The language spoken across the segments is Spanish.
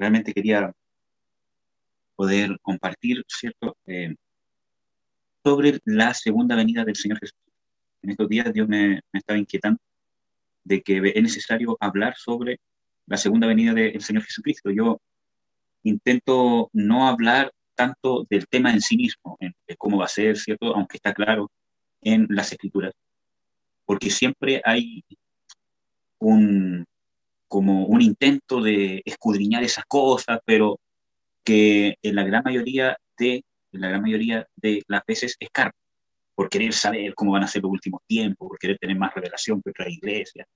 realmente quería poder compartir, ¿cierto? Sobre la segunda venida del Señor Jesús. En estos días Dios me estaba inquietando de que es necesario hablar sobre la segunda venida del Señor Jesucristo. Yo intento no hablar tanto del tema en sí mismo, de cómo va a ser, ¿cierto? Aunque está claro en las Escrituras, porque siempre hay un, como un intento de escudriñar esas cosas, pero que en la gran mayoría de las veces escarba, por querer saber cómo van a ser los últimos tiempos, por querer tener más revelación que otras iglesias,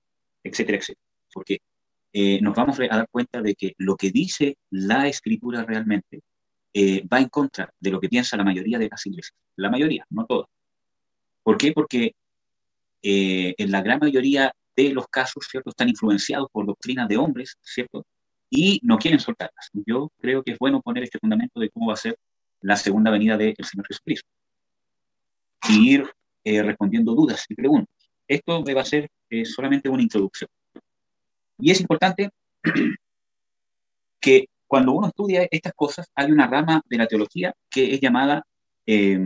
etcétera, etcétera. Porque nos vamos a dar cuenta de que lo que dice la Escritura realmente va en contra de lo que piensa la mayoría de las iglesias. La mayoría, no todas. ¿Por qué? Porque en la gran mayoría de los casos, ¿cierto? Están influenciados por doctrinas de hombres, ¿cierto? Y no quieren soltarlas. Yo creo que es bueno poner este fundamento de cómo va a ser la segunda venida del Señor Jesucristo y ir respondiendo dudas y preguntas. Esto va a ser solamente una introducción. Y es importante que cuando uno estudia estas cosas, hay una rama de la teología que es llamada eh,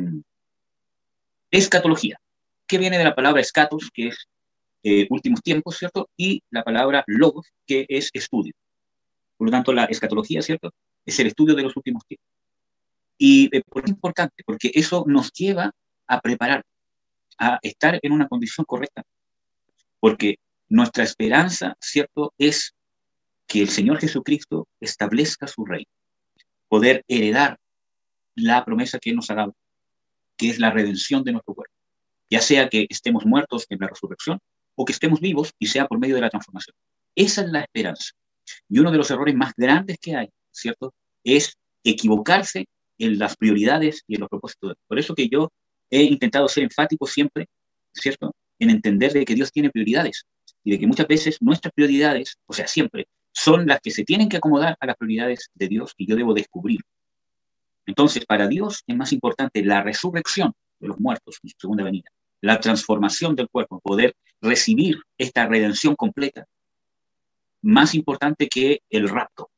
escatología, que viene de la palabra escatos, que es últimos tiempos, ¿cierto? Y la palabra logos, que es estudio. Por lo tanto, la escatología, ¿cierto? Es el estudio de los últimos tiempos. Y ¿por qué es importante? Porque eso nos lleva a preparar, a estar en una condición correcta. Porque nuestra esperanza, ¿cierto? Es que el Señor Jesucristo establezca su reino, poder heredar la promesa que Él nos ha dado, que es la redención de nuestro cuerpo, ya sea que estemos muertos en la resurrección o que estemos vivos y sea por medio de la transformación. Esa es la esperanza. Y uno de los errores más grandes que hay, ¿cierto?, es equivocarse en las prioridades y en los propósitos. Por eso que yo he intentado ser enfático siempre, ¿cierto?, en entender de que Dios tiene prioridades y de que muchas veces nuestras prioridades, o sea, siempre, son las que se tienen que acomodar a las prioridades de Dios y yo debo descubrir. Entonces, para Dios es más importante la resurrección de los muertos en su segunda venida, la transformación del cuerpo, poder recibir esta redención completa, más importante que el rapto,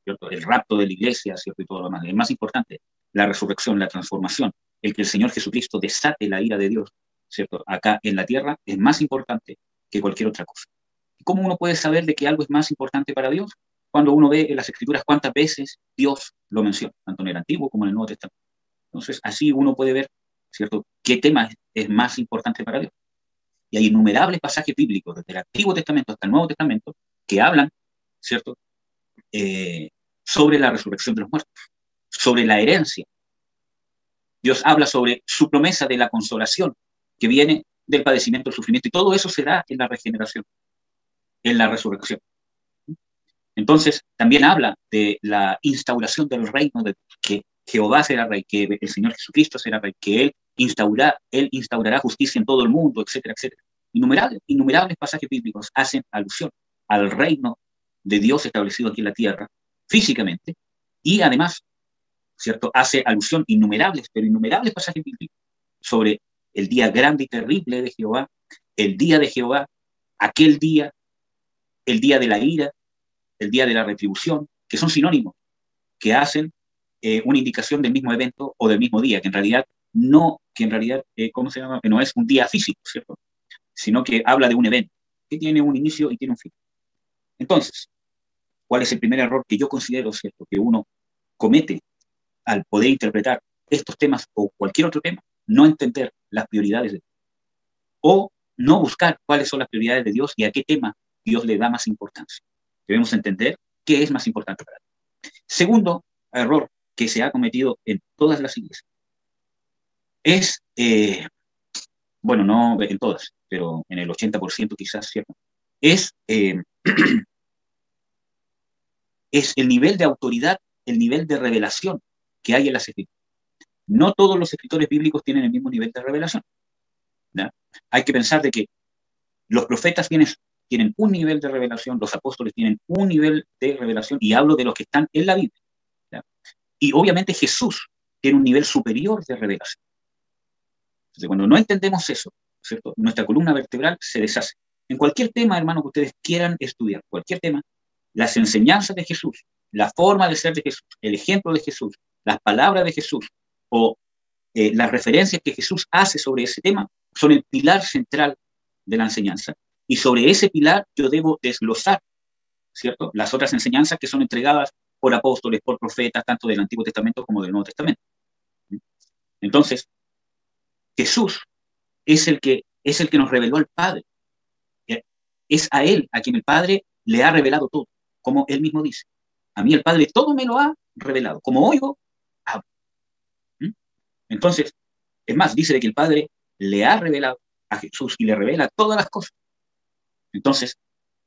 ¿cierto? El rapto de la iglesia, ¿cierto? Y todo lo demás. Es más importante la resurrección, la transformación, el que el Señor Jesucristo desate la ira de Dios, ¿cierto? Acá en la tierra es más importante que cualquier otra cosa. ¿Cómo uno puede saber de que algo es más importante para Dios? Cuando uno ve en las Escrituras cuántas veces Dios lo menciona, tanto en el Antiguo como en el Nuevo Testamento. Entonces, así uno puede ver, ¿cierto?, qué tema es más importante para Dios. Y hay innumerables pasajes bíblicos, desde el Antiguo Testamento hasta el Nuevo Testamento, que hablan, ¿cierto?, sobre la resurrección de los muertos, sobre la herencia. Dios habla sobre su promesa de la consolación que viene del padecimiento, del sufrimiento, y todo eso se da en la regeneración, en la resurrección. Entonces, también habla de la instauración del reino, de que Jehová será rey, que el Señor Jesucristo será rey, que Él instaurará justicia en todo el mundo, etcétera, etcétera. Innumerables pasajes bíblicos hacen alusión al reino de Dios establecido aquí en la tierra, físicamente, y además, ¿cierto?, hace alusión pero innumerables pasajes bíblicos sobre el día grande y terrible de Jehová, el día de Jehová, aquel día, el día de la ira, el día de la retribución, que son sinónimos, que hacen una indicación del mismo evento o del mismo día, que en realidad ¿cómo se llama? Que no es un día físico, ¿cierto? Sino que habla de un evento, que tiene un inicio y tiene un fin. Entonces, ¿cuál es el primer error que yo considero, ¿cierto?, que uno comete al poder interpretar estos temas o cualquier otro tema? No entender las prioridades de Dios, o no buscar cuáles son las prioridades de Dios y a qué tema Dios le da más importancia. Debemos entender qué es más importante para Dios. Segundo error que se ha cometido en todas las iglesias es, bueno, no en todas, pero en el 80% quizás, ¿cierto? Es el nivel de autoridad, el nivel de revelación que hay en las escrituras. No todos los escritores bíblicos tienen el mismo nivel de revelación, ¿ya? Hay que pensar de que los profetas tienen un nivel de revelación, los apóstoles tienen un nivel de revelación, y hablo de los que están en la Biblia, ¿ya? Y obviamente Jesús tiene un nivel superior de revelación. Entonces, cuando no entendemos eso, ¿cierto?, nuestra columna vertebral se deshace. En cualquier tema, hermano, que ustedes quieran estudiar, cualquier tema, las enseñanzas de Jesús, la forma de ser de Jesús, el ejemplo de Jesús, las palabras de Jesús o las referencias que Jesús hace sobre ese tema son el pilar central de la enseñanza. Y sobre ese pilar yo debo desglosar, ¿cierto?, las otras enseñanzas que son entregadas por apóstoles, por profetas, tanto del Antiguo Testamento como del Nuevo Testamento. Entonces, Jesús es el que nos reveló al Padre. Es a Él a quien el Padre le ha revelado todo, como Él mismo dice. A mí el Padre todo me lo ha revelado. Como oigo, hablo. Entonces, es más, dice de que el Padre le ha revelado a Jesús y le revela todas las cosas. Entonces,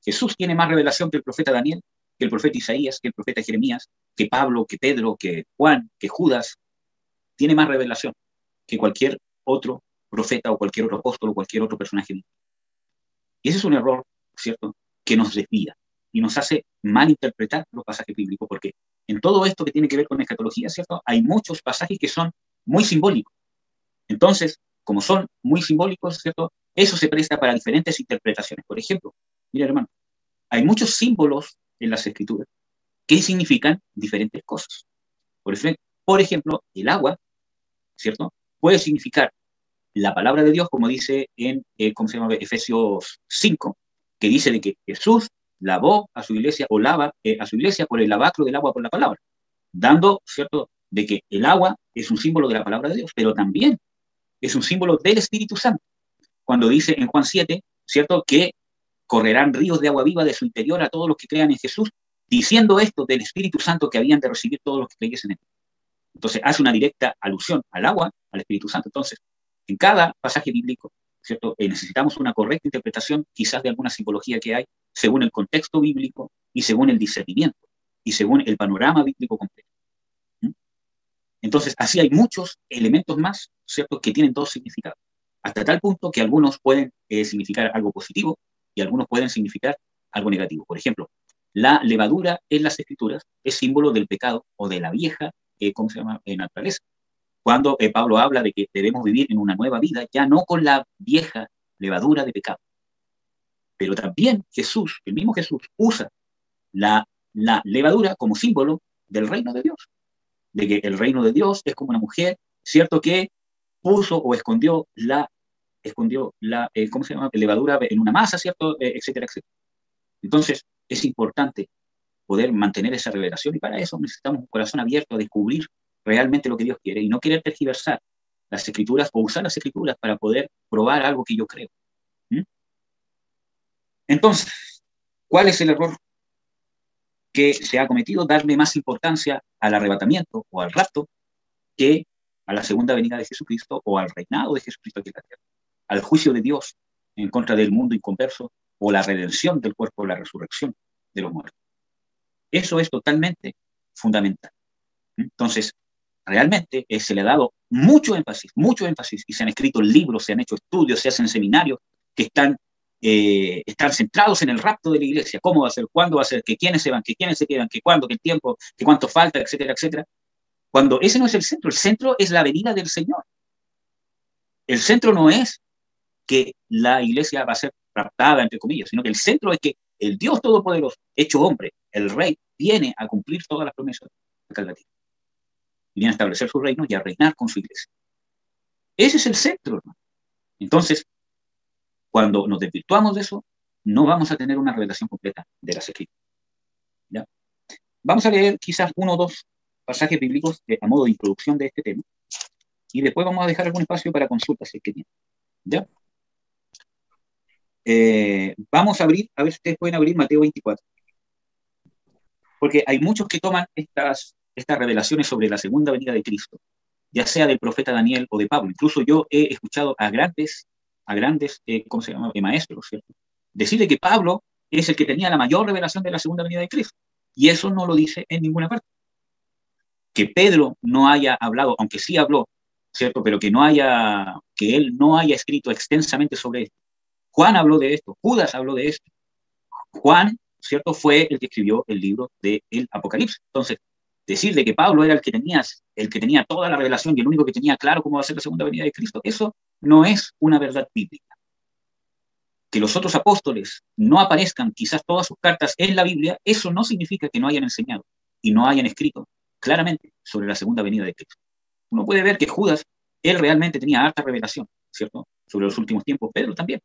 Jesús tiene más revelación que el profeta Daniel, que el profeta Isaías, que el profeta Jeremías, que Pablo, que Pedro, que Juan, que Judas. Tiene más revelación que cualquier otro profeta o cualquier otro apóstol o cualquier otro personaje. Y ese es un error, ¿cierto?, que nos desvía y nos hace malinterpretar los pasajes bíblicos, porque en todo esto que tiene que ver con escatología, ¿cierto?, hay muchos pasajes que son muy simbólicos. Entonces, como son muy simbólicos, ¿cierto?, eso se presta para diferentes interpretaciones. Por ejemplo, mira, hermano, hay muchos símbolos en las Escrituras que significan diferentes cosas. Por ejemplo, el agua, ¿cierto?, puede significar la palabra de Dios, como dice en ¿cómo se llama? Efesios 5, que dice de que Jesús lavó a su iglesia o lava a su iglesia por el lavacro del agua por la palabra, dando, ¿cierto?, de que el agua es un símbolo de la palabra de Dios, pero también es un símbolo del Espíritu Santo. Cuando dice en Juan 7, ¿cierto?, que correrán ríos de agua viva de su interior a todos los que crean en Jesús, diciendo esto del Espíritu Santo que habían de recibir todos los que creyesen en él. Entonces hace una directa alusión al agua, al Espíritu Santo. Entonces, en cada pasaje bíblico, ¿cierto?, necesitamos una correcta interpretación, quizás de alguna simbología que hay, según el contexto bíblico y según el discernimiento y según el panorama bíblico completo. Entonces, así hay muchos elementos más, ¿cierto?, que tienen dos significados, hasta tal punto que algunos pueden significar algo positivo y algunos pueden significar algo negativo. Por ejemplo, la levadura en las Escrituras es símbolo del pecado o de la vieja, ¿cómo se llama?, naturaleza. Cuando Pablo habla de que debemos vivir en una nueva vida, ya no con la vieja levadura de pecado. Pero también Jesús, el mismo Jesús, usa la levadura como símbolo del reino de Dios. De que el reino de Dios es como una mujer, ¿cierto?, que puso o escondió la ¿cómo se llama?, levadura en una masa, ¿cierto?, etcétera, etcétera. Entonces, es importante poder mantener esa revelación y para eso necesitamos un corazón abierto a descubrir realmente lo que Dios quiere y no querer tergiversar las Escrituras o usar las Escrituras para poder probar algo que yo creo. Entonces, ¿cuál es el error que se ha cometido? Darle más importancia al arrebatamiento o al rapto que a la segunda venida de Jesucristo o al reinado de Jesucristo aquí en la tierra, al juicio de Dios en contra del mundo inconverso o la redención del cuerpo o la resurrección de los muertos. Eso es totalmente fundamental. Entonces, realmente se le ha dado mucho énfasis, y se han escrito libros, se han hecho estudios, se hacen seminarios que están centrados en el rapto de la iglesia, cómo va a ser, cuándo va a ser, que quiénes se van, que quiénes se quedan, que cuándo, que el tiempo, que cuánto falta, etcétera, etcétera. Cuando ese no es el centro es la venida del Señor. El centro no es que la iglesia va a ser raptada, entre comillas, sino que el centro es que el Dios Todopoderoso, hecho hombre, el Rey, viene a cumplir todas las promesas acá en la tierra. Y viene a establecer su reino y a reinar con su iglesia. Ese es el centro, hermano. Entonces, cuando nos desvirtuamos de eso, no vamos a tener una revelación completa de las Escrituras. ¿Ya? Vamos a leer quizás uno o dos pasajes bíblicos a modo de introducción de este tema y después vamos a dejar algún espacio para consultas si es que tienen. ¿Ya? Vamos a abrir, a ver si ustedes pueden abrir Mateo 24. Porque hay muchos que toman estas revelaciones sobre la segunda venida de Cristo, ya sea del profeta Daniel o de Pablo. Incluso yo he escuchado a grandes ¿cómo se llama?, maestros, ¿cierto?, decirle que Pablo es el que tenía la mayor revelación de la segunda venida de Cristo. Y eso no lo dice en ninguna parte. Que Pedro no haya hablado, aunque sí habló, ¿cierto?, pero que él no haya escrito extensamente sobre esto. Juan habló de esto, Judas habló de esto. Juan, ¿cierto?, fue el que escribió el libro del Apocalipsis. Entonces, decir de que Pablo era el que tenía toda la revelación y el único que tenía claro cómo va a ser la segunda venida de Cristo, eso no es una verdad bíblica. Que los otros apóstoles no aparezcan quizás todas sus cartas en la Biblia, eso no significa que no hayan enseñado y no hayan escrito claramente sobre la segunda venida de Cristo. Uno puede ver que Judas, él realmente tenía harta revelación, ¿cierto?, sobre los últimos tiempos, Pedro también.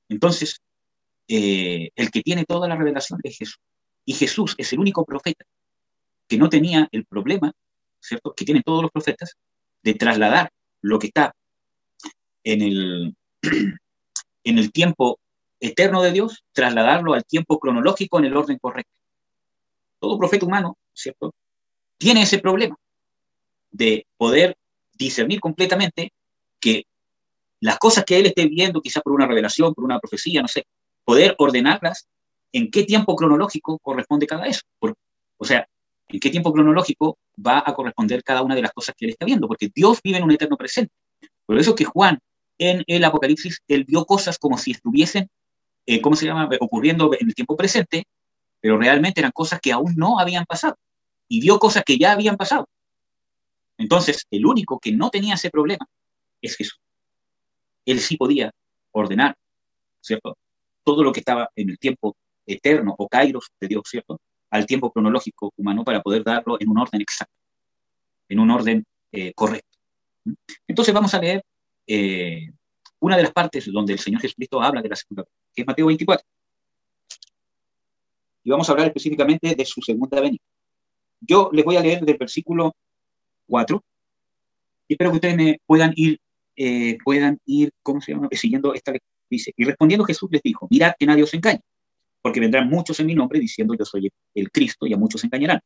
Entonces, el que tiene toda la revelación es Jesús. Y Jesús es el único profeta que no tenía el problema, ¿cierto?, que tienen todos los profetas, de trasladar lo que está en el tiempo eterno de Dios, trasladarlo al tiempo cronológico en el orden correcto. Todo profeta humano, ¿cierto?, tiene ese problema de poder discernir completamente que las cosas que él esté viendo, quizás por una revelación, por una profecía, no sé, poder ordenarlas en qué tiempo cronológico corresponde cada eso. O sea, en qué tiempo cronológico va a corresponder cada una de las cosas que él está viendo, porque Dios vive en un eterno presente. Por eso que Juan, en el Apocalipsis, él vio cosas como si estuviesen, ¿cómo se llama?, ocurriendo en el tiempo presente, pero realmente eran cosas que aún no habían pasado. Y vio cosas que ya habían pasado. Entonces, el único que no tenía ese problema es Jesús. Él sí podía ordenar, ¿cierto?, todo lo que estaba en el tiempo eterno o kairos de Dios, ¿cierto?, al tiempo cronológico humano para poder darlo en un orden exacto, en un orden correcto. Entonces vamos a leer una de las partes donde el Señor Jesucristo habla de la segunda venida, que es Mateo 24. Y vamos a hablar específicamente de su segunda venida. Yo les voy a leer del versículo 4 y espero que ustedes me puedan ir, ¿cómo se llama?, siguiendo esta lectura. Dice, y respondiendo Jesús les dijo, mirad que nadie os engañe, porque vendrán muchos en mi nombre diciendo yo soy el Cristo, y a muchos engañarán.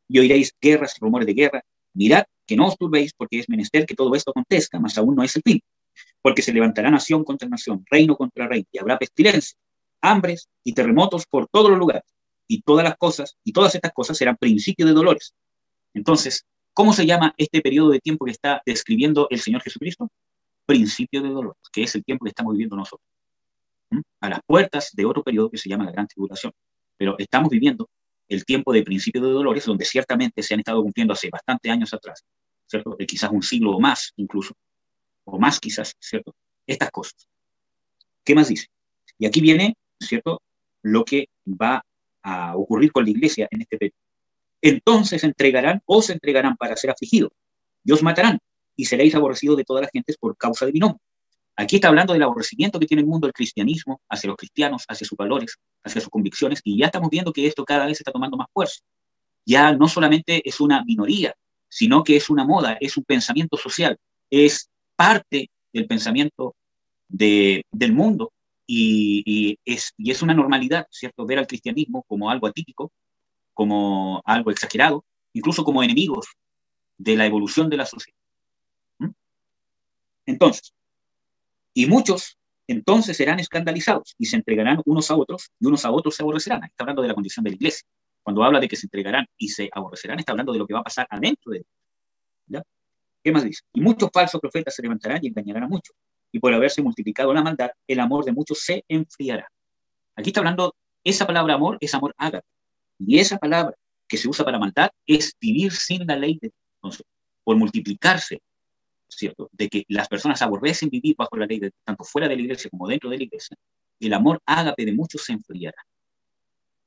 Y oiréis guerras y rumores de guerra. Mirad que no os turbéis, porque es menester que todo esto acontezca, mas aún no es el fin. Porque se levantará nación contra nación, reino contra reino, y habrá pestilencia, hambres y terremotos por todos los lugares. Y todas estas cosas serán principio de dolores. Entonces, ¿cómo se llama este periodo de tiempo que está describiendo el Señor Jesucristo? Principio de dolores, que es el tiempo que estamos viviendo nosotros. A las puertas de otro periodo que se llama la Gran Tribulación. Pero estamos viviendo el tiempo de principio de dolores, donde ciertamente se han estado cumpliendo hace bastantes años atrás, ¿cierto?, quizás un siglo o más incluso, o más quizás, ¿cierto?, estas cosas. ¿Qué más dice? Y aquí viene, ¿cierto?, lo que va a ocurrir con la iglesia en este periodo. Entonces os entregarán para ser afligidos, y os matarán, y seréis aborrecidos de todas las gentes por causa de mi nombre. Aquí está hablando del aborrecimiento que tiene el mundo, el cristianismo, hacia los cristianos, hacia sus valores, hacia sus convicciones, y ya estamos viendo que esto cada vez está tomando más fuerza. Ya no solamente es una minoría, sino que es una moda, es un pensamiento social, es parte del pensamiento del mundo, y es una normalidad, ¿cierto?, ver al cristianismo como algo atípico, como algo exagerado, incluso como enemigos de la evolución de la sociedad. Entonces, y muchos entonces serán escandalizados y se entregarán unos a otros y unos a otros se aborrecerán. Está hablando de la condición de la iglesia. Cuando habla de que se entregarán y se aborrecerán, está hablando de lo que va a pasar adentro de ellos. ¿Ya? ¿Qué más dice? Y muchos falsos profetas se levantarán y engañarán a muchos. Y por haberse multiplicado la maldad, el amor de muchos se enfriará. Aquí está hablando, esa palabra amor es amor ágape. Y esa palabra que se usa para maldad es vivir sin la ley de Dios. Entonces, por multiplicarse, ¿cierto?, de que las personas aborrecen vivir bajo la ley de Dios, tanto fuera de la iglesia como dentro de la iglesia, el amor ágape de muchos se enfriará.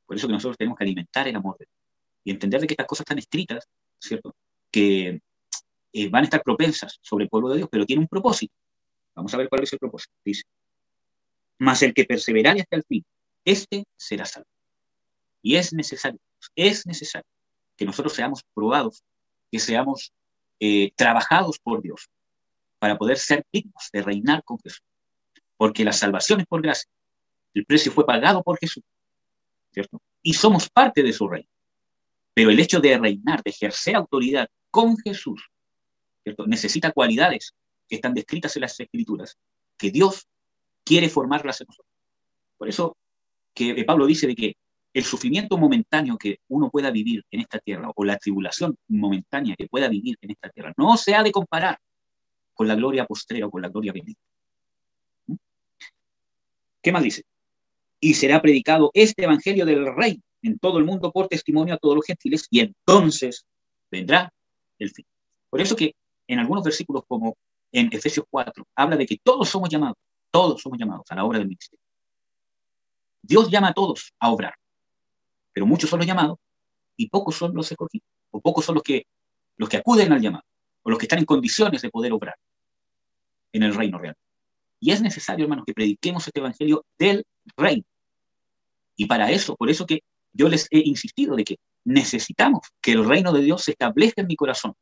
Por eso que nosotros tenemos que alimentar el amor de Dios y entender de que estas cosas están escritas, ¿cierto?, que van a estar propensas sobre el pueblo de Dios, pero tiene un propósito. Vamos a ver cuál es el propósito. Dice, mas el que perseverare hasta el fin, este será salvo. Y es necesario que nosotros seamos probados, que seamos trabajados por Dios para poder ser dignos de reinar con Jesús. Porque la salvación es por gracia. El precio fue pagado por Jesús, ¿cierto? Y somos parte de su reino. Pero el hecho de reinar, de ejercer autoridad con Jesús, ¿cierto?, necesita cualidades que están descritas en las Escrituras, que Dios quiere formarlas en nosotros. Por eso que Pablo dice de que el sufrimiento momentáneo que uno pueda vivir en esta tierra, o la tribulación momentánea que pueda vivir en esta tierra, no se ha de comparar con la gloria postrera o con la gloria bendita. ¿Qué más dice? Y será predicado este evangelio del rey en todo el mundo por testimonio a todos los gentiles, y entonces vendrá el fin. Por eso que en algunos versículos, como en Efesios 4, habla de que todos somos llamados a la obra del ministerio. Dios llama a todos a obrar, pero muchos son los llamados y pocos son los escogidos, o pocos son los que acuden al llamado, o los que están en condiciones de poder obrar en el reino real. Y es necesario, hermanos, que prediquemos este evangelio del reino. Y para eso, por eso que yo les he insistido de que necesitamos que el reino de Dios se establezca en mi corazón.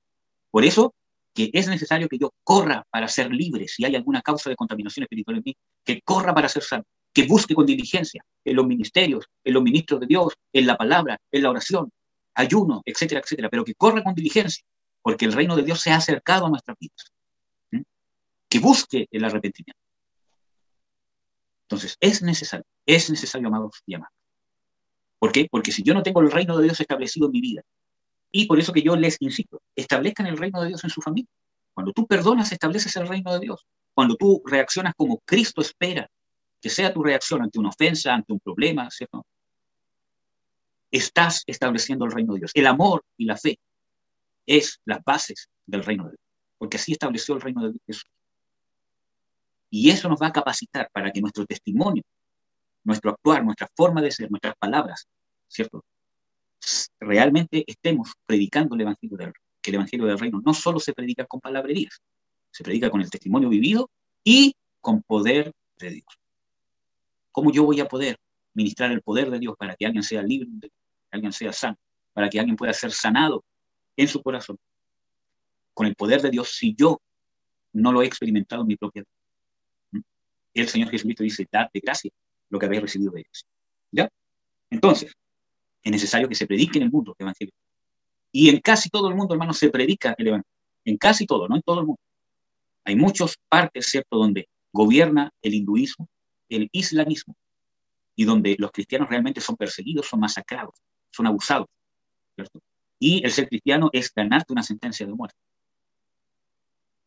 Por eso que es necesario que yo corra para ser libre, si hay alguna causa de contaminación espiritual en mí, que corra para ser sano, que busque con diligencia en los ministerios, en los ministros de Dios, en la palabra, en la oración, ayuno, etcétera, etcétera, pero que corra con diligencia, porque el reino de Dios se ha acercado a nuestras vidas. ¿Mm? Que busque el arrepentimiento. Entonces, es necesario, amados y amadas. ¿Por qué? Porque si yo no tengo el reino de Dios establecido en mi vida, y por eso que yo les insisto, establezcan el reino de Dios en su familia. Cuando tú perdonas, estableces el reino de Dios. Cuando tú reaccionas como Cristo espera que sea tu reacción ante una ofensa, ante un problema, ¿cierto? Estás estableciendo el reino de Dios. El amor y la fe es las bases del reino de Dios, porque así estableció el reino de Dios. Y eso nos va a capacitar para que nuestro testimonio, nuestro actuar, nuestra forma de ser, nuestras palabras, ¿cierto? Realmente estemos predicando el evangelio del reino. Que el evangelio del reino no solo se predica con palabrerías, se predica con el testimonio vivido y con poder de Dios. ¿Cómo yo voy a poder ministrar el poder de Dios para que alguien sea libre, que alguien sea sano, para que alguien pueda ser sanado en su corazón? Con el poder de Dios, si yo no lo he experimentado en mi propia vida. El Señor Jesucristo dice, dad de gracia lo que habéis recibido de ellos. ¿Ya? Entonces, es necesario que se predique en el mundo el evangelio. Y en casi todo el mundo, hermanos, se predica el evangelio. En casi todo, no en todo el mundo. Hay muchas partes, ¿cierto?, donde gobierna el hinduismo, el islamismo, y donde los cristianos realmente son perseguidos, son masacrados, son abusados, ¿cierto? Y el ser cristiano es ganarte una sentencia de muerte.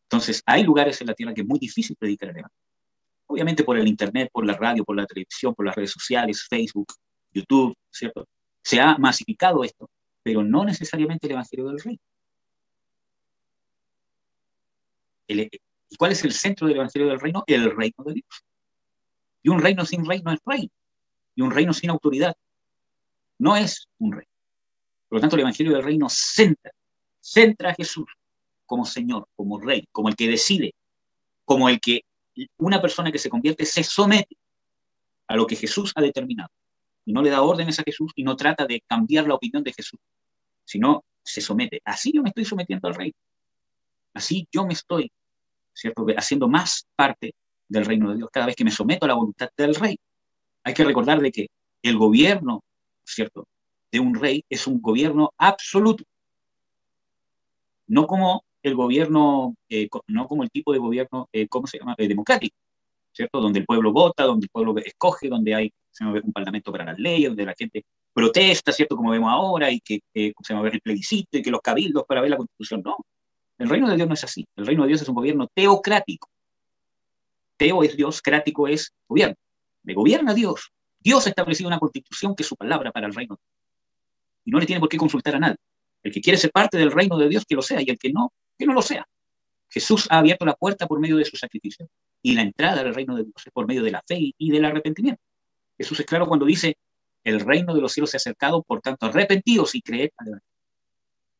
Entonces, hay lugares en la tierra que es muy difícil predicar el evangelio. Obviamente por el internet, por la radio, por la televisión, por las redes sociales, Facebook, YouTube, ¿cierto? Se ha masificado esto, pero no necesariamente el evangelio del reino. ¿Y cuál es el centro del evangelio del reino? El reino de Dios. Y un reino sin reino es reino. Y un reino sin autoridad no es un reino. Por lo tanto, el evangelio del reino centra a Jesús como Señor, como Rey, como el que decide, como el que una persona que se convierte se somete a lo que Jesús ha determinado. Y no le da órdenes a Jesús y no trata de cambiar la opinión de Jesús, sino se somete. Así yo me estoy sometiendo al reino. Así yo me estoy, ¿cierto?, haciendo más parte del reino de Dios cada vez que me someto a la voluntad del rey. Hay que recordar de que el gobierno, ¿cierto?, de un rey es un gobierno absoluto. No como el gobierno, no como el tipo de gobierno, ¿cómo se llama?, democrático, ¿cierto?, donde el pueblo vota, donde el pueblo escoge, donde hay un parlamento para las leyes, donde la gente protesta, ¿cierto?, como vemos ahora, y que se va a ver el plebiscito, y que los cabildos para ver la constitución. No, el reino de Dios no es así. El reino de Dios es un gobierno teocrático. Teo es Dios, crático es gobierno. Le gobierna Dios. Dios ha establecido una constitución que es su palabra para el reino. Y no le tiene por qué consultar a nadie. El que quiere ser parte del reino de Dios, que lo sea, y el que no lo sea. Jesús ha abierto la puerta por medio de su sacrificio. Y la entrada al reino de Dios es por medio de la fe y del arrepentimiento. Jesús es claro cuando dice, el reino de los cielos se ha acercado, por tanto, arrepentidos y creed al evangelio.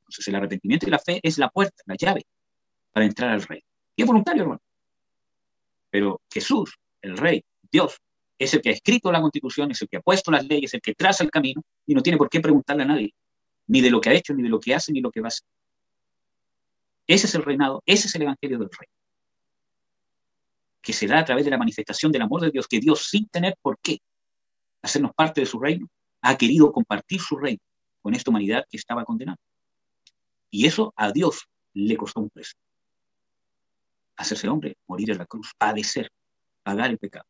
Entonces, el arrepentimiento y la fe es la puerta, la llave para entrar al reino. Y es voluntario, hermano. Pero Jesús, el Rey, Dios, es el que ha escrito la Constitución, es el que ha puesto las leyes, el que traza el camino, y no tiene por qué preguntarle a nadie, ni de lo que ha hecho, ni de lo que hace, ni lo que va a hacer. Ese es el reinado, ese es el evangelio del Rey, que se da a través de la manifestación del amor de Dios, que Dios, sin tener por qué hacernos parte de su reino, ha querido compartir su reino con esta humanidad que estaba condenada. Y eso a Dios le costó un precio. Hacerse hombre, morir en la cruz, padecer, pagar el pecado.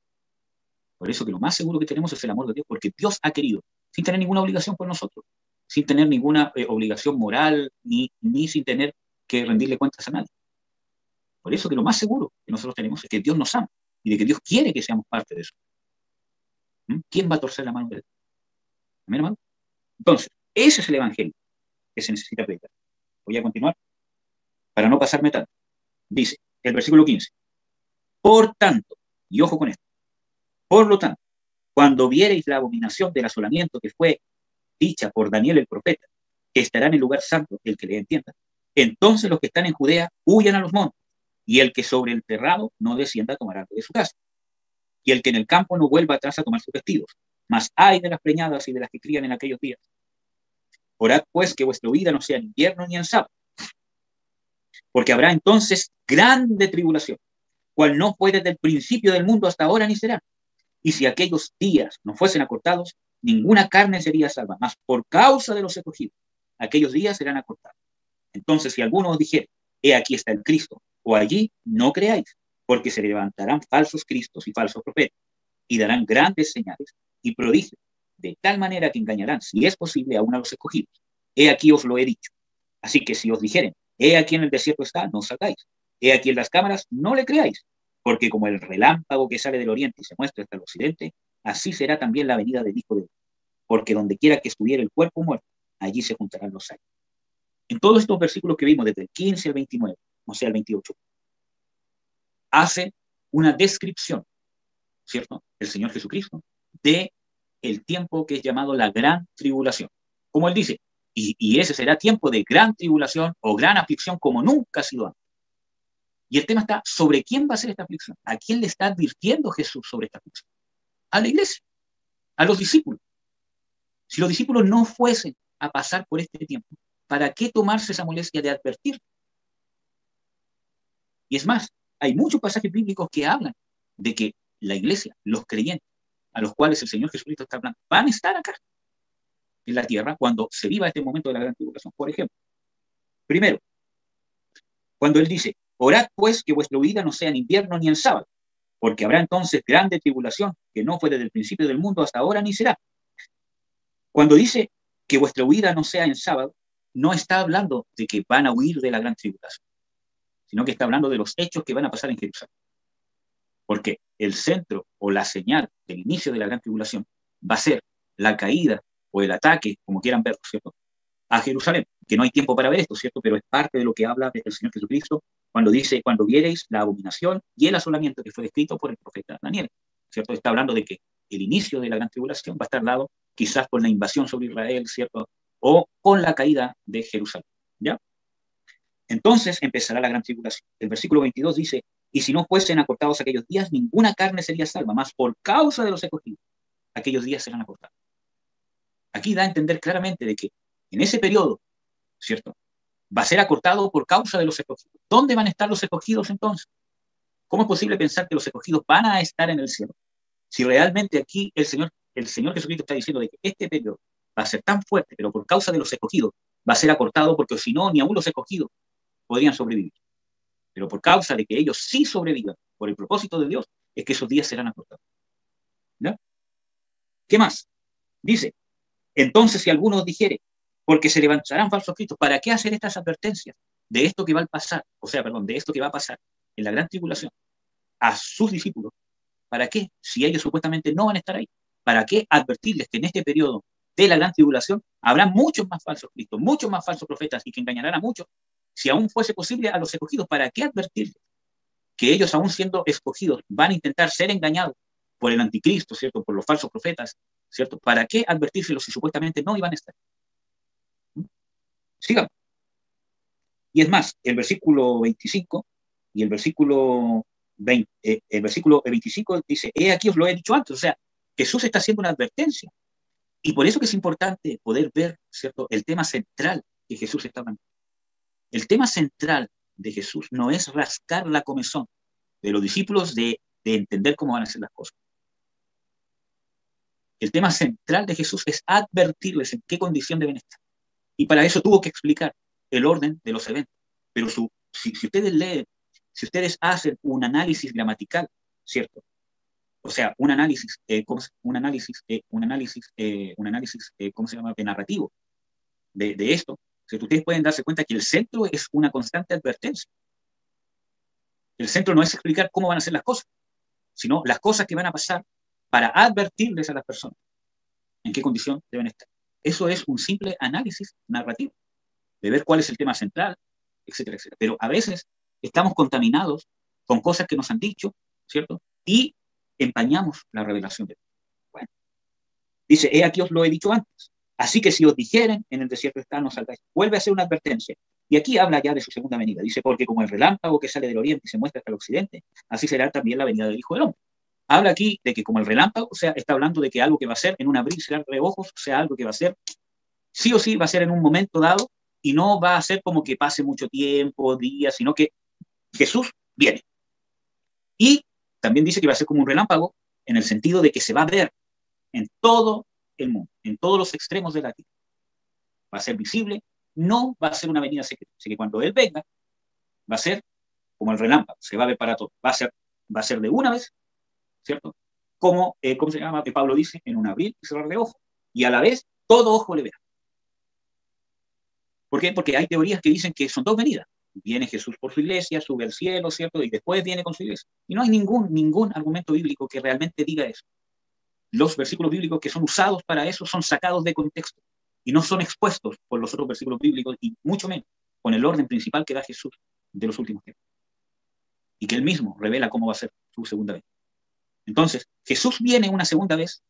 Por eso que lo más seguro que tenemos es el amor de Dios, porque Dios ha querido, sin tener ninguna obligación por nosotros, sin tener ninguna obligación moral, ni sin tener que rendirle cuentas a nadie. Por eso que lo más seguro que nosotros tenemos es que Dios nos ama y de que Dios quiere que seamos parte de eso. ¿Quién va a torcer la mano de Dios? ¿Amén, hermano? Entonces, ese es el evangelio que se necesita predicar. Voy a continuar para no pasarme tanto. Dice el versículo 15, por tanto, y ojo con esto, por lo tanto, cuando viereis la abominación del asolamiento que fue dicha por Daniel el profeta, que estará en el lugar santo, el que le entienda. Entonces los que están en Judea huyan a los montes, y el que sobre el terrado no descienda a tomar algo de su casa, y el que en el campo no vuelva atrás a tomar sus vestidos. Mas ay de las preñadas y de las que crían en aquellos días. Orad pues que vuestra vida no sea en invierno ni en sábado, porque habrá entonces grande tribulación, cual no fue desde el principio del mundo hasta ahora ni será. Y si aquellos días no fuesen acortados, ninguna carne sería salva, mas por causa de los escogidos, aquellos días serán acortados. Entonces, si alguno os dijere, he aquí está el Cristo, o allí, no creáis, porque se levantarán falsos cristos y falsos profetas, y darán grandes señales y prodigios, de tal manera que engañarán, si es posible, aún a los escogidos. He aquí os lo he dicho. Así que si os dijeren, he aquí en el desierto está, no os salgáis. He aquí en las cámaras, no le creáis, porque como el relámpago que sale del oriente y se muestra hasta el occidente, así será también la venida del Hijo de Dios. Porque donde quiera que estuviera el cuerpo muerto, allí se juntarán los años. En todos estos versículos que vimos, desde el 15 al 29, o sea, el 28, hace una descripción, ¿cierto?, el Señor Jesucristo, de el tiempo que es llamado la gran tribulación. Como él dice, y ese será tiempo de gran tribulación o gran aflicción como nunca ha sido antes. Y el tema está sobre quién va a ser esta aflicción. ¿A quién le está advirtiendo Jesús sobre esta aflicción? A la iglesia, a los discípulos. Si los discípulos no fuesen a pasar por este tiempo, ¿para qué tomarse esa molestia de advertir? Y es más, hay muchos pasajes bíblicos que hablan de que la iglesia, los creyentes, a los cuales el Señor Jesucristo está hablando, van a estar acá en la tierra cuando se viva este momento de la gran tribulación. Por ejemplo, primero, cuando él dice, orad pues que vuestra huida no sea en invierno ni en sábado, porque habrá entonces grande tribulación que no fue desde el principio del mundo hasta ahora ni será. Cuando dice que vuestra huida no sea en sábado, no está hablando de que van a huir de la gran tribulación, sino que está hablando de los hechos que van a pasar en Jerusalén. Porque el centro o la señal del inicio de la gran tribulación va a ser la caída o el ataque, como quieran verlo, ¿cierto?, a Jerusalén, que no hay tiempo para ver esto, ¿cierto?, pero es parte de lo que habla el Señor Jesucristo cuando dice, cuando viereis la abominación y el asolamiento que fue descrito por el profeta Daniel, ¿cierto? Está hablando de que el inicio de la gran tribulación va a estar dado quizás con la invasión sobre Israel, ¿cierto?, o con la caída de Jerusalén, ¿ya? Entonces empezará la gran tribulación. El versículo 22 dice, y si no fuesen acortados aquellos días, ninguna carne sería salva, más por causa de los escogidos, aquellos días serán acortados. Aquí da a entender claramente de que en ese periodo, ¿cierto?, va a ser acortado por causa de los escogidos. ¿Dónde van a estar los escogidos entonces? ¿Cómo es posible pensar que los escogidos van a estar en el cielo? Si realmente aquí el Señor Jesucristo está diciendo de que este periodo va a ser tan fuerte, pero por causa de los escogidos va a ser acortado, porque si no, ni aún los escogidos podrían sobrevivir. Pero por causa de que ellos sí sobrevivan, por el propósito de Dios, es que esos días serán acortados. ¿Ya? ¿Qué más? Dice, entonces si alguno dijere, porque se levantarán falsos cristos, ¿para qué hacer estas advertencias de esto que va a pasar? O sea, perdón, de esto que va a pasar en la gran tribulación a sus discípulos. ¿Para qué? Si ellos supuestamente no van a estar ahí. ¿Para qué advertirles que en este periodo de la gran tribulación habrá muchos más falsos cristos, muchos más falsos profetas y que engañarán a muchos? Si aún fuese posible a los escogidos, ¿para qué advertirles que ellos, aún siendo escogidos, van a intentar ser engañados por el anticristo, ¿cierto?, por los falsos profetas, ¿cierto? ¿Para qué advertírselos si supuestamente no iban a estar? Sigamos. Y es más, el versículo 25 y el versículo 25 dice, he aquí os lo he dicho antes. O sea, Jesús está haciendo una advertencia. Y por eso que es importante poder ver, ¿cierto?, el tema central que Jesús está hablando. El tema central de Jesús no es rascar la comezón de los discípulos de entender cómo van a ser las cosas. El tema central de Jesús es advertirles en qué condición deben estar. Y para eso tuvo que explicar el orden de los eventos. Pero si ustedes leen, si ustedes hacen un análisis gramatical, ¿cierto? O sea, un análisis, ¿cómo se llama?, de narrativo de esto, ustedes pueden darse cuenta que el centro es una constante advertencia. El centro no es explicar cómo van a ser las cosas, sino las cosas que van a pasar para advertirles a las personas en qué condición deben estar. Eso es un simple análisis narrativo, de ver cuál es el tema central, etcétera, etcétera. Pero a veces estamos contaminados con cosas que nos han dicho, ¿cierto? Y empañamos la revelación de Dios. Bueno, dice, he aquí os lo he dicho antes. Así que si os dijeren, en el desierto está, no salgáis. Vuelve a hacer una advertencia. Y aquí habla ya de su segunda venida. Dice, porque como el relámpago que sale del oriente y se muestra hasta el occidente, así será también la venida del Hijo del Hombre. Habla aquí de que como el relámpago, o sea, está hablando de que algo que va a ser en un abrir y cerrar de ojos, o sea, algo que va a ser, sí o sí, va a ser en un momento dado, y no va a ser como que pase mucho tiempo, días, sino que Jesús viene. Y también dice que va a ser como un relámpago, en el sentido de que se va a ver en todo el mundo, en todos los extremos de la tierra. Va a ser visible, no va a ser una venida secreta. Así que cuando Él venga, va a ser como el relámpago, se va a ver para todo. Va a ser de una vez, ¿cierto? Como, ¿cómo se llama? Que Pablo dice, en un abrir y cerrar de ojos. Y a la vez, todo ojo le verá. ¿Por qué? Porque hay teorías que dicen que son dos venidas. Viene Jesús por su iglesia, sube al cielo, ¿cierto? Y después viene con su iglesia. Y no hay ningún argumento bíblico que realmente diga eso. Los versículos bíblicos que son usados para eso son sacados de contexto y no son expuestos por los otros versículos bíblicos y mucho menos con el orden principal que da Jesús de los últimos tiempos. Y que Él mismo revela cómo va a ser su segunda vez. Entonces, Jesús viene una segunda vez,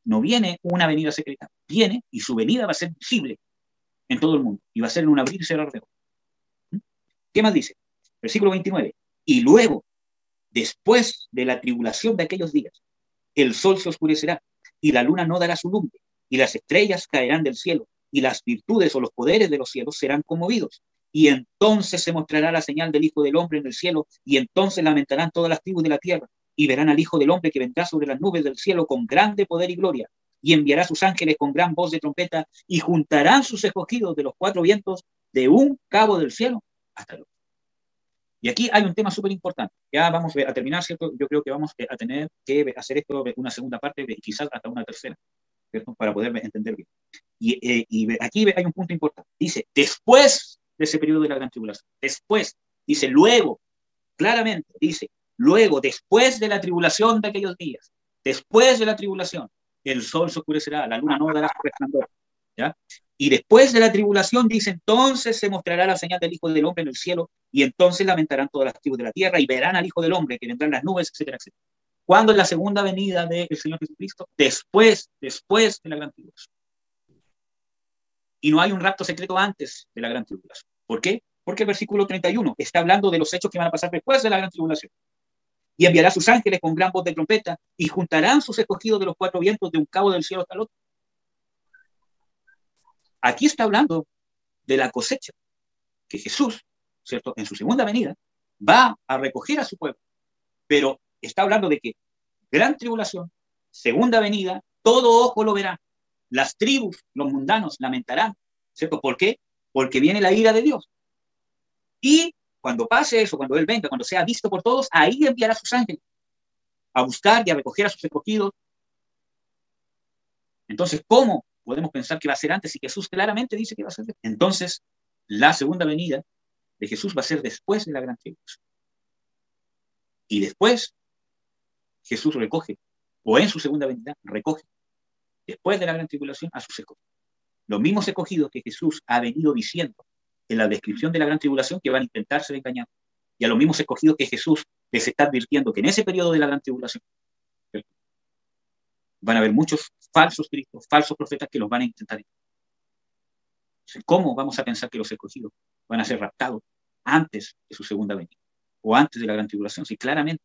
no viene una venida secreta, viene y su venida va a ser visible en todo el mundo y va a ser en un abrir y cerrar de ojos. ¿Qué más dice? Versículo 29. Y luego, después de la tribulación de aquellos días, el sol se oscurecerá y la luna no dará su lumbre y las estrellas caerán del cielo y las virtudes o los poderes de los cielos serán conmovidos. Y entonces se mostrará la señal del Hijo del Hombre en el cielo y entonces lamentarán todas las tribus de la tierra y verán al Hijo del Hombre que vendrá sobre las nubes del cielo con grande poder y gloria y enviará sus ángeles con gran voz de trompeta y juntarán sus escogidos de los cuatro vientos de un cabo del cielo hasta el otro. Y aquí hay un tema súper importante. Ya vamos a terminar, ¿cierto? Yo creo que vamos a tener que hacer esto una segunda parte, quizás hasta una tercera, ¿cierto? Para poder entender bien. Y aquí hay un punto importante. Dice, después de ese periodo de la gran tribulación, después, dice, luego, claramente, dice, luego, después de la tribulación de aquellos días, después de la tribulación, el sol se oscurecerá, la luna no dará su resplandor, ¿ya? Y después de la tribulación, dice, entonces se mostrará la señal del Hijo del Hombre en el cielo, y entonces lamentarán todas las tribus de la tierra, y verán al Hijo del Hombre que vendrá en las nubes, etcétera, etcétera. ¿Cuándo es la segunda venida del Señor Jesucristo? Después de la gran tribulación. Y no hay un rapto secreto antes de la gran tribulación. ¿Por qué? Porque el versículo 31 está hablando de los hechos que van a pasar después de la gran tribulación. Y enviará sus ángeles con gran voz de trompeta, y juntarán sus escogidos de los cuatro vientos de un cabo del cielo hasta el otro. Aquí está hablando de la cosecha que Jesús, ¿cierto?, en su segunda venida, va a recoger a su pueblo. Pero está hablando de que gran tribulación, segunda venida, todo ojo lo verá. Las tribus, los mundanos, lamentarán, ¿cierto? ¿Por qué? Porque viene la ira de Dios. Y cuando pase eso, cuando Él venga, cuando sea visto por todos, ahí enviará a sus ángeles a buscar y a recoger a sus escogidos. Entonces, ¿cómo podemos pensar que va a ser antes si Jesús claramente dice que va a ser después? Entonces, la segunda venida de Jesús va a ser después de la gran tribulación. Y después, Jesús recoge, o en su segunda venida, recoge, después de la gran tribulación, a sus escogidos. Los mismos escogidos que Jesús ha venido diciendo en la descripción de la gran tribulación que van a intentar ser engañados. Y a los mismos escogidos que Jesús les está advirtiendo que en ese periodo de la gran tribulación, ¿cierto?, van a haber muchos falsos cristos, falsos profetas que los van a intentar. Entonces, ¿cómo vamos a pensar que los escogidos van a ser raptados antes de su segunda venida o antes de la gran tribulación? Si claramente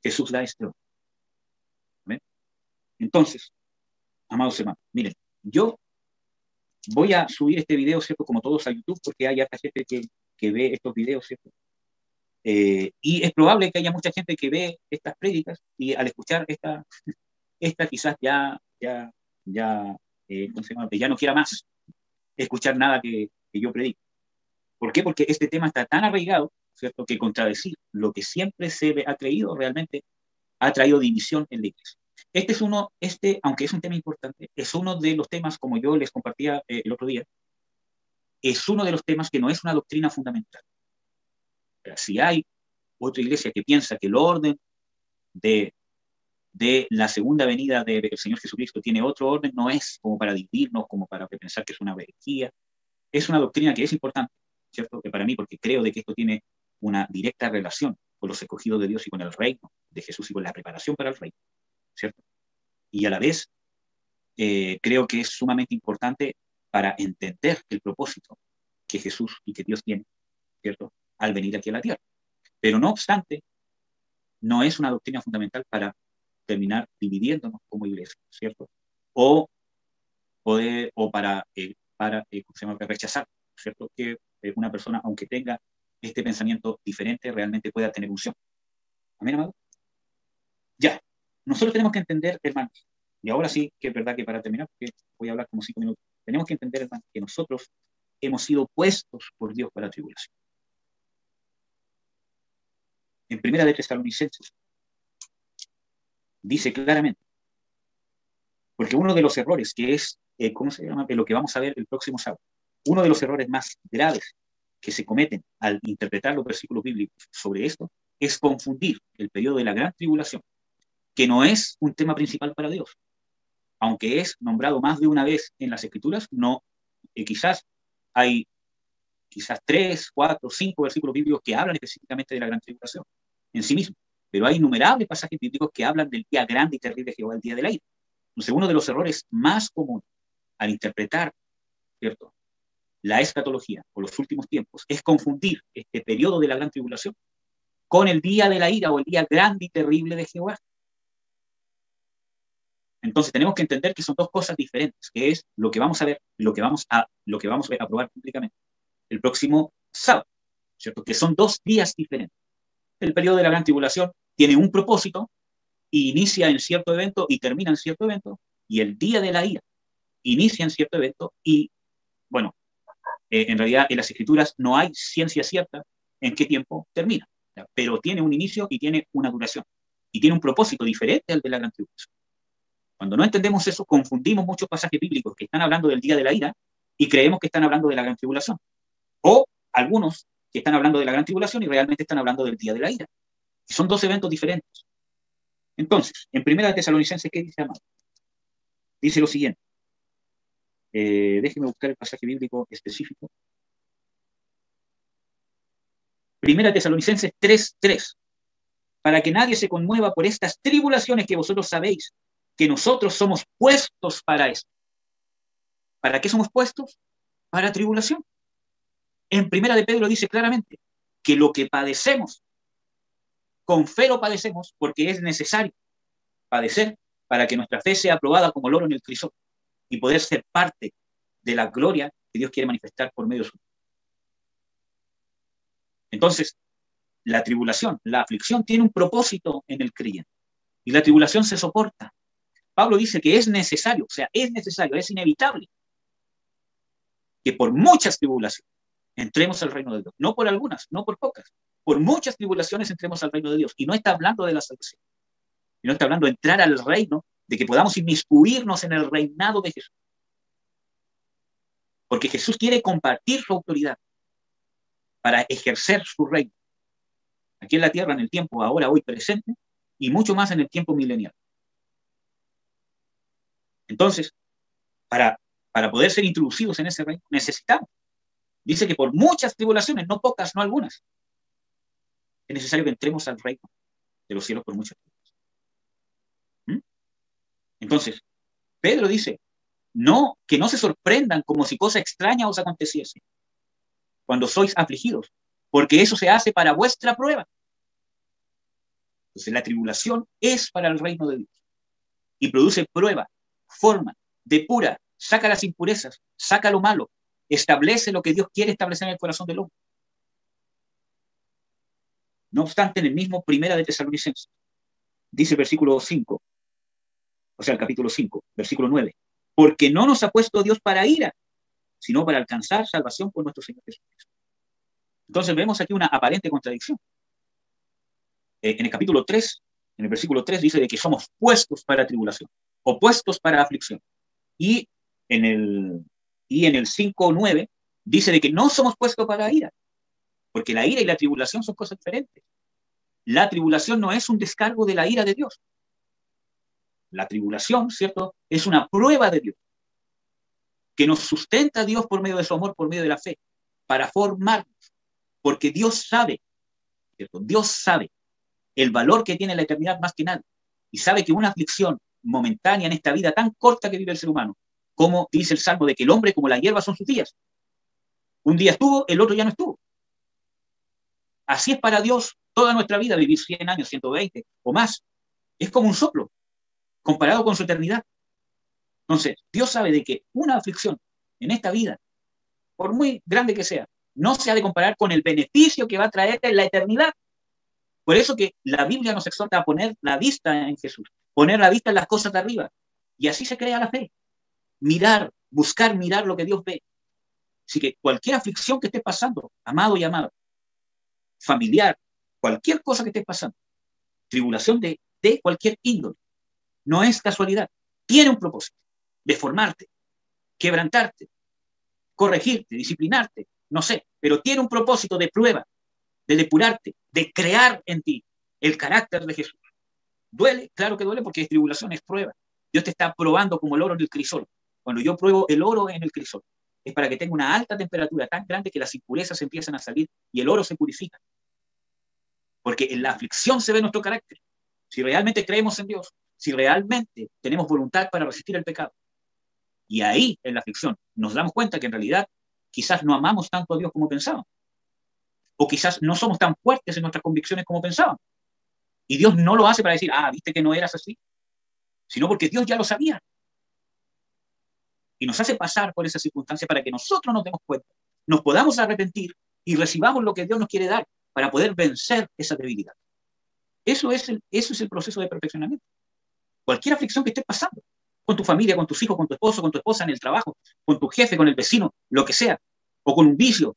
Jesús da este orden. ¿Ven? Entonces, amados hermanos, miren, yo voy a subir este video, ¿cierto?, como todos a YouTube, porque hay harta gente que ve estos videos, ¿cierto? Y es probable que haya mucha gente que ve estas prédicas y al escuchar esta quizás ¿cómo se llama?, ya no quiera más escuchar nada que yo predico. ¿Por qué? Porque este tema está tan arraigado, ¿cierto?, que contradecir lo que siempre se ha creído realmente ha traído división en la iglesia. Aunque es un tema importante, es uno de los temas, como yo les compartía el otro día, es uno de los temas que no es una doctrina fundamental. Pero si hay otra iglesia que piensa que el orden de la segunda venida del Señor Jesucristo tiene otro orden, no es como para dividirnos, como para pensar que es una herejía. Es una doctrina que es importante, ¿cierto?, que para mí, porque creo de que esto tiene una directa relación con los escogidos de Dios y con el reino de Jesús y con la preparación para el reino, ¿cierto? Y a la vez creo que es sumamente importante para entender el propósito que Jesús y que Dios tiene, ¿cierto?, al venir aquí a la tierra. Pero no obstante, no es una doctrina fundamental para terminar dividiéndonos como iglesia, ¿cierto? O para rechazar, ¿cierto?, que una persona, aunque tenga este pensamiento diferente, realmente pueda tener unción. ¿Amén, amado? Ya, nosotros tenemos que entender, hermanos, y ahora sí, que es verdad que para terminar, porque voy a hablar como 5 minutos, tenemos que entender, hermanos, que nosotros hemos sido puestos por Dios para la tribulación. En Primera de Tesalonicenses dice claramente, porque uno de los errores que es, ¿cómo se llama?, de lo que vamos a ver el próximo sábado, uno de los errores más graves que se cometen al interpretar los versículos bíblicos sobre esto es confundir el periodo de la gran tribulación, que no es un tema principal para Dios, aunque es nombrado más de una vez en las Escrituras. No, quizás hay 3, 4, 5 versículos bíblicos que hablan específicamente de la gran tribulación en sí mismo, pero hay innumerables pasajes bíblicos que hablan del día grande y terrible de Jehová, el día de la ira. Entonces, uno de los errores más comunes al interpretar, ¿cierto?, la escatología o los últimos tiempos es confundir este periodo de la gran tribulación con el día de la ira o el día grande y terrible de Jehová. Entonces tenemos que entender que son dos cosas diferentes, que es lo que vamos a ver, lo que vamos a probar públicamente el próximo sábado, ¿cierto?, que son 2 días diferentes. El periodo de la gran tribulación tiene un propósito, inicia en cierto evento y termina en cierto evento, y el día de la ira inicia en cierto evento y, bueno, en realidad en las Escrituras no hay ciencia cierta en qué tiempo termina, ¿ya?, pero tiene un inicio y tiene una duración, y tiene un propósito diferente al de la gran tribulación. Cuando no entendemos eso, confundimos muchos pasajes bíblicos que están hablando del día de la ira y creemos que están hablando de la gran tribulación. O algunos que están hablando de la gran tribulación y realmente están hablando del día de la ira. Son 2 eventos diferentes. Entonces, en Primera de Tesalonicenses, ¿qué dice, amado? Dice lo siguiente. Déjeme buscar el pasaje bíblico específico. Primera de Tesalonicenses 3:3. Para que nadie se conmueva por estas tribulaciones, que vosotros sabéis que nosotros somos puestos para esto. ¿Para qué somos puestos? Para tribulación. En Primera de Pedro dice claramente que lo que padecemos, con fe lo padecemos porque es necesario padecer para que nuestra fe sea aprobada como el oro en el crisol y poder ser parte de la gloria que Dios quiere manifestar por medio de su. Entonces, la tribulación, la aflicción tiene un propósito en el creyente y la tribulación se soporta. Pablo dice que es necesario, o sea, es necesario, es inevitable que por muchas tribulaciones entremos al reino de Dios. No por algunas, no por pocas. Por muchas tribulaciones entremos al reino de Dios. Y no está hablando de la salvación. Y no está hablando de entrar al reino, de que podamos inmiscuirnos en el reinado de Jesús. Porque Jesús quiere compartir su autoridad para ejercer su reino. Aquí en la tierra, en el tiempo ahora, hoy presente, y mucho más en el tiempo milenial. Entonces, para poder ser introducidos en ese reino, necesitamos. Dice que por muchas tribulaciones, no pocas, no algunas, es necesario que entremos al reino de los cielos por muchas tribulaciones. Entonces, Pedro dice, no, que no se sorprendan como si cosa extraña os aconteciese cuando sois afligidos, porque eso se hace para vuestra prueba. Entonces, la tribulación es para el reino de Dios y produce prueba, forma, depura, saca las impurezas, saca lo malo, establece lo que Dios quiere establecer en el corazón del hombre. No obstante, en el mismo Primera de Tesalonicenses, dice el versículo 5, o sea, el capítulo 5, versículo 9, porque no nos ha puesto Dios para ira, sino para alcanzar salvación por nuestro Señor Jesucristo. Entonces vemos aquí una aparente contradicción. En el capítulo 3, en el versículo 3, dice de que somos puestos para tribulación, o puestos para aflicción. Y en el 5:9 dice de que no somos puestos para ira, porque la ira y la tribulación son cosas diferentes. La tribulación no es un descargo de la ira de Dios. La tribulación, ¿cierto?, es una prueba de Dios, que nos sustenta Dios por medio de su amor, por medio de la fe, para formarnos, porque Dios sabe, ¿cierto? Dios sabe el valor que tiene la eternidad más que nada, y sabe que una aflicción momentánea en esta vida tan corta que vive el ser humano. Como dice el Salmo de que el hombre como la hierba son sus días. Un día estuvo, el otro ya no estuvo. Así es para Dios toda nuestra vida, vivir 100 años, 120 o más. Es como un soplo, comparado con su eternidad. Entonces, Dios sabe de que una aflicción en esta vida, por muy grande que sea, no se ha de comparar con el beneficio que va a traer en la eternidad. Por eso que la Biblia nos exhorta a poner la vista en Jesús, poner la vista en las cosas de arriba. Y así se crea la fe. Mirar, buscar mirar lo que Dios ve. Así que cualquier aflicción que estés pasando, amado y amada, familiar, cualquier cosa que estés pasando, tribulación de cualquier índole, no es casualidad. Tiene un propósito de formarte, quebrantarte, corregirte, disciplinarte, no sé, pero tiene un propósito de prueba, de depurarte, de crear en ti el carácter de Jesús. ¿Duele? Claro que duele porque es tribulación, es prueba. Dios te está probando como el oro en el crisol. Cuando yo pruebo el oro en el crisol, es para que tenga una alta temperatura tan grande que las impurezas empiezan a salir y el oro se purifica. Porque en la aflicción se ve nuestro carácter. Si realmente creemos en Dios, si realmente tenemos voluntad para resistir el pecado. Y ahí, en la aflicción, nos damos cuenta que en realidad quizás no amamos tanto a Dios como pensábamos. O quizás no somos tan fuertes en nuestras convicciones como pensábamos. Y Dios no lo hace para decir, viste que no eras así, sino porque Dios ya lo sabía. Y nos hace pasar por esa circunstancia para que nosotros nos demos cuenta, nos podamos arrepentir y recibamos lo que Dios nos quiere dar para poder vencer esa debilidad. Eso es el proceso de perfeccionamiento. Cualquier aflicción que estés pasando, con tu familia, con tus hijos, con tu esposo, con tu esposa en el trabajo, con tu jefe, con el vecino, lo que sea, o con un vicio,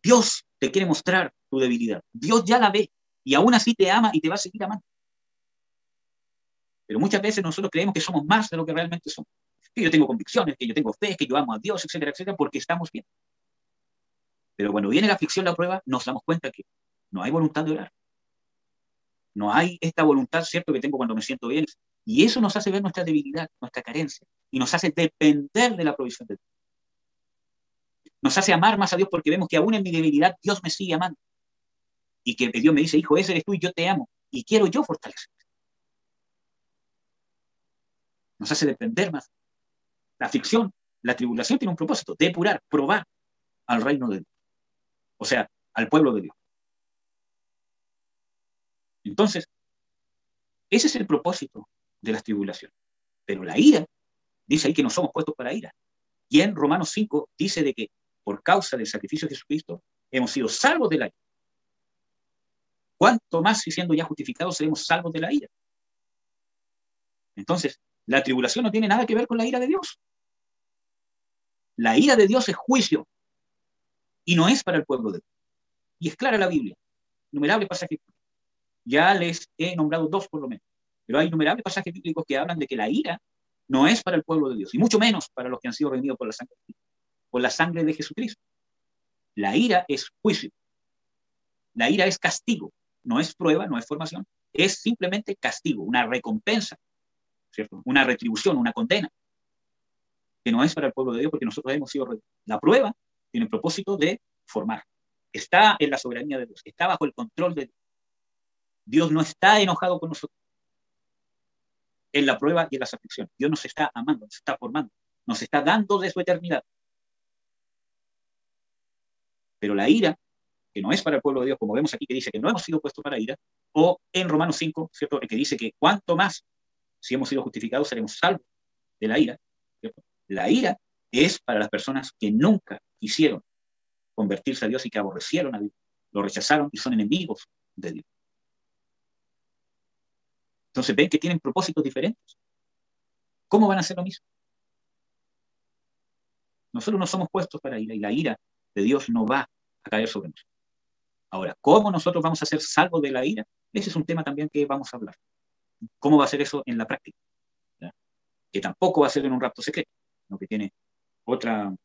Dios te quiere mostrar tu debilidad. Dios ya la ve y aún así te ama y te va a seguir amando. Pero muchas veces nosotros creemos que somos más de lo que realmente somos. Que yo tengo convicciones, que yo tengo fe, que yo amo a Dios, etcétera, etcétera, porque estamos bien. Pero cuando viene la aflicción, la prueba, nos damos cuenta que no hay voluntad de orar. No hay esta voluntad, ¿cierto?, que tengo cuando me siento bien. Y eso nos hace ver nuestra debilidad, nuestra carencia. Y nos hace depender de la provisión de Dios. Nos hace amar más a Dios porque vemos que aún en mi debilidad Dios me sigue amando. Y que Dios me dice, hijo, ese eres tú y yo te amo. Y quiero yo fortalecerte. Nos hace depender más. La aflicción, la tribulación tiene un propósito, depurar, probar al reino de Dios. O sea, al pueblo de Dios. Entonces, ese es el propósito de las tribulaciones. Pero la ira, dice ahí que no somos puestos para ira. Y en Romanos 5 dice de que por causa del sacrificio de Jesucristo hemos sido salvos de la ira. ¿Cuánto más si siendo ya justificados seremos salvos de la ira? Entonces, la tribulación no tiene nada que ver con la ira de Dios. La ira de Dios es juicio y no es para el pueblo de Dios. Y es clara la Biblia. Innumerables pasajes. Ya les he nombrado 2 por lo menos. Pero hay innumerables pasajes bíblicos que hablan de que la ira no es para el pueblo de Dios, y mucho menos para los que han sido redimidos por la sangre de Jesucristo. La ira es juicio. La ira es castigo. No es prueba, no es formación. Es simplemente castigo, una recompensa, ¿cierto? Una retribución, una condena, que no es para el pueblo de Dios porque nosotros hemos sido redimidos. La prueba tiene el propósito de formar. Está en la soberanía de Dios. Está bajo el control de Dios. Dios no está enojado con nosotros en la prueba y en las aflicciones. Dios nos está amando, nos está formando, nos está dando de su eternidad. Pero la ira, que no es para el pueblo de Dios, como vemos aquí que dice que no hemos sido puestos para ira, o en Romanos 5, ¿cierto?, que dice que cuanto más, si hemos sido justificados, seremos salvos de la ira, ¿cierto? La ira es para las personas que nunca quisieron convertirse a Dios y que aborrecieron a Dios, lo rechazaron y son enemigos de Dios. Entonces ven que tienen propósitos diferentes. ¿Cómo van a hacer lo mismo? Nosotros no somos puestos para ira y la ira de Dios no va a caer sobre nosotros. Ahora, ¿cómo nosotros vamos a ser salvos de la ira? Ese es un tema también que vamos a hablar. ¿Cómo va a ser eso en la práctica? ¿Ya? Que tampoco va a ser en un rapto secreto, sino que tiene otra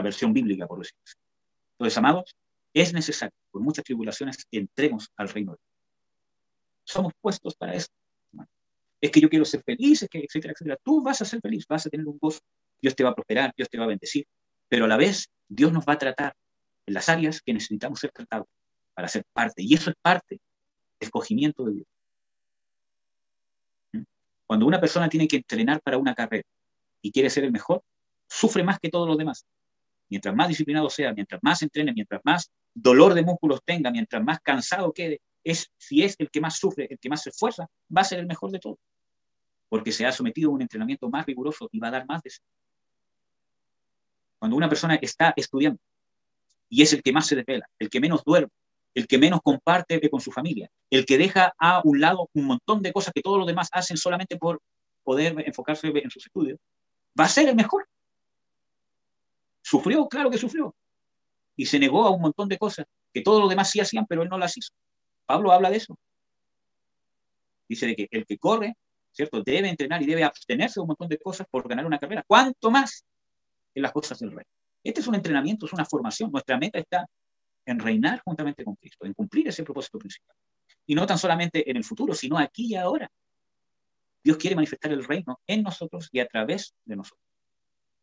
versión bíblica, por decirlo así. Entonces, amados, es necesario, por muchas tribulaciones, que entremos al reino de Dios. Somos puestos para eso. Es que yo quiero ser feliz, es que, etcétera, etcétera. Tú vas a ser feliz, vas a tener un gozo. Dios te va a prosperar, Dios te va a bendecir. Pero a la vez, Dios nos va a tratar en las áreas que necesitamos ser tratados para ser parte. Y eso es parte del escogimiento de Dios. Cuando una persona tiene que entrenar para una carrera y quiere ser el mejor, sufre más que todos los demás. Mientras más disciplinado sea, mientras más entrene, mientras más dolor de músculos tenga, mientras más cansado quede, si es el que más sufre, el que más se esfuerza, va a ser el mejor de todos. Porque se ha sometido a un entrenamiento más riguroso y va a dar más de sí. Cuando una persona está estudiando y es el que más se desvela, el que menos duerme, el que menos comparte con su familia, el que deja a un lado un montón de cosas que todos los demás hacen solamente por poder enfocarse en sus estudios, va a ser el mejor. Sufrió, claro que sufrió, y se negó a un montón de cosas que todos los demás sí hacían, pero él no las hizo. Pablo habla de eso. Dice de que el que corre, ¿cierto?, debe entrenar y debe abstenerse de un montón de cosas por ganar una carrera. ¿Cuánto más en las cosas del rey? Este es un entrenamiento, es una formación. Nuestra meta está en reinar juntamente con Cristo, en cumplir ese propósito principal. Y no tan solamente en el futuro, sino aquí y ahora. Dios quiere manifestar el reino en nosotros y a través de nosotros.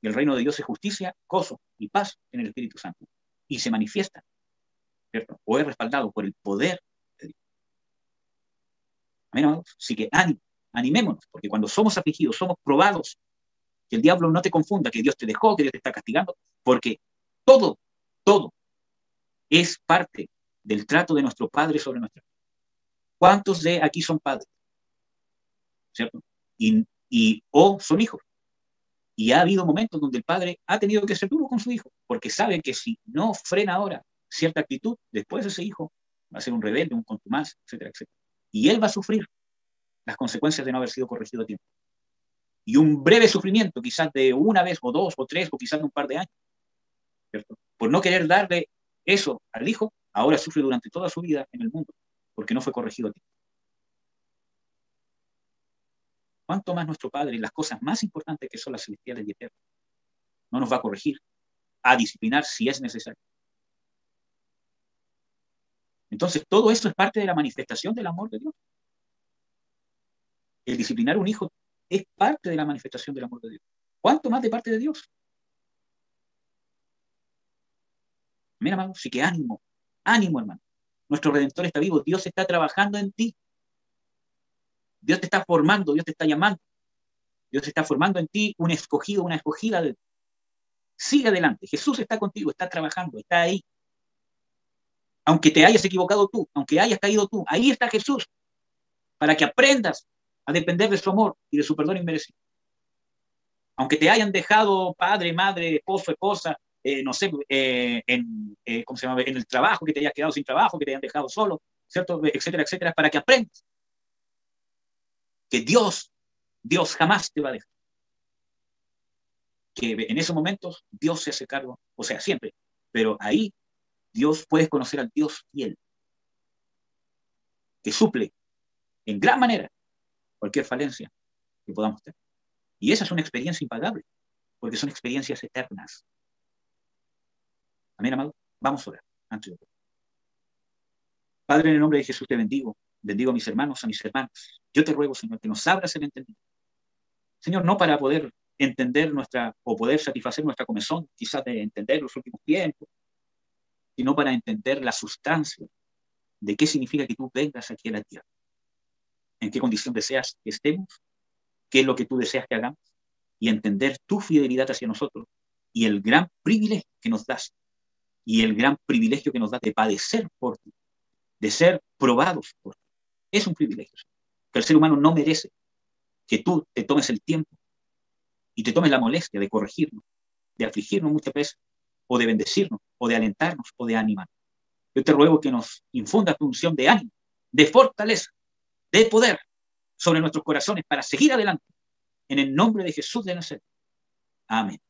Y el reino de Dios es justicia, gozo y paz en el Espíritu Santo. Y se manifiesta, ¿cierto?, o es respaldado por el poder de Dios. Amén, amados. Así que animémonos, porque cuando somos afligidos, somos probados, que el diablo no te confunda, que Dios te dejó, que Dios te está castigando, porque todo es parte del trato de nuestro Padre sobre nuestra vida. ¿Cuántos de aquí son padres? ¿Cierto? O son hijos. Y ha habido momentos donde el padre ha tenido que ser duro con su hijo, porque sabe que si no frena ahora cierta actitud, después ese hijo va a ser un rebelde, un contumaz, etcétera, etcétera. Y él va a sufrir las consecuencias de no haber sido corregido a tiempo. Y un breve sufrimiento, quizás de una vez, o dos, o tres, o quizás de un par de años, ¿cierto?, por no querer darle eso al hijo, ahora sufre durante toda su vida en el mundo, porque no fue corregido a tiempo. ¿Cuánto más nuestro Padre, las cosas más importantes que son las celestiales y eternas, no nos va a corregir, a disciplinar si es necesario? Entonces, todo eso es parte de la manifestación del amor de Dios. El disciplinar a un hijo es parte de la manifestación del amor de Dios. ¿Cuánto más de parte de Dios? Mira, hermano, sí que ánimo, hermano. Nuestro Redentor está vivo, Dios está trabajando en ti. Dios te está formando, Dios te está llamando. Dios está formando en ti un escogido, una escogida. Sigue adelante, Jesús está contigo, está trabajando, está ahí. Aunque te hayas equivocado tú, aunque hayas caído tú, ahí está Jesús, para que aprendas a depender de su amor y de su perdón inmerecido. Aunque te hayan dejado padre, madre, esposo, esposa, no sé, ¿cómo se llama?, en el trabajo, que te hayas quedado sin trabajo, que te hayan dejado solo, ¿cierto?, etcétera, etcétera, para que aprendas que Dios jamás te va a dejar. Que en esos momentos Dios se hace cargo, o sea, siempre, pero ahí Dios, puedes conocer al Dios fiel, que suple en gran manera cualquier falencia que podamos tener. Y esa es una experiencia impagable, porque son experiencias eternas. Amén, amado. Vamos a orar antes de todo. Padre, en el nombre de Jesús te bendigo a mis hermanos, a mis hermanas. Yo te ruego, Señor, que nos abras el entendimiento. Señor, no para poder entender o poder satisfacer nuestra comezón, quizás de entender los últimos tiempos, sino para entender la sustancia de qué significa que tú vengas aquí a la tierra. En qué condición deseas que estemos, qué es lo que tú deseas que hagamos, y entender tu fidelidad hacia nosotros y el gran privilegio que nos das, y el gran privilegio que nos das de padecer por ti, de ser probados por ti. Es un privilegio que el ser humano no merece, que tú te tomes el tiempo y te tomes la molestia de corregirnos, de afligirnos muchas veces, o de bendecirnos, o de alentarnos, o de animarnos. Yo te ruego que nos infundas tu unción de ánimo, de fortaleza, de poder sobre nuestros corazones para seguir adelante, en el nombre de Jesús de Nazaret. Amén.